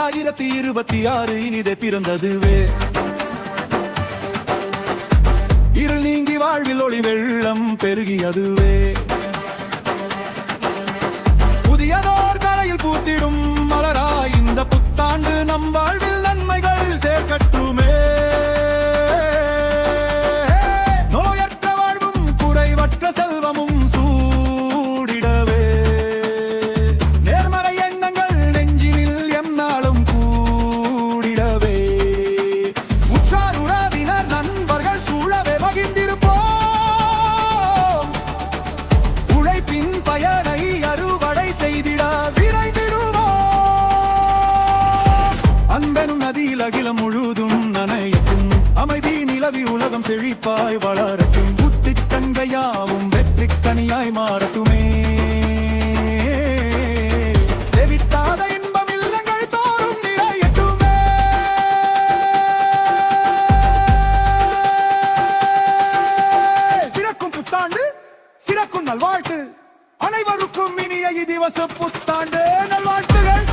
2026 இனிதே பிறந்ததுவே. இருள் நீங்கி வாழ்வில் ஒளி வெள்ளம் பெருகியதுவே. புதியதோர் கரையில் பூத்திடும் மலராய் இந்த புத்தாண்டு நம் வாழ்வில் நன்மைகள் சேர்க்கட்டுமே. நோயற்ற வாழ்வும் குறைவற்ற செல்வமும் சூடிடவே. நேர்மறை எண்ணங்கள் நெஞ்சினில் எந்நாளும் கூடிடவே. உற்றார் உறவினர் நண்பர்கள் சூழவே மகிழ்ந்திருப்போம். உழைப்பின் பயனை அறுவடை செய்திட விரைந்திடுவோம். அன்பெனும் நதியில் அகிலம் முழுதும் நனையட்டும். அமைதி நிலவி உலகம் செழிப்பாய் வளரட்டும். புத்திட்டங்கள் யாவும் வெற்றி கனியாய் மாறட்டுமே. தெவிட்டாத இன்பம் இல்லங்கள் தோறும் நிறையட்டுமே. சிறக்கும் புத்தாண்டு சிறக்கும் நல்வாழ்த்து. அனைவருக்கும் இனிய இதிவச புத்தாண்டு நல்வாழ்த்துகள்.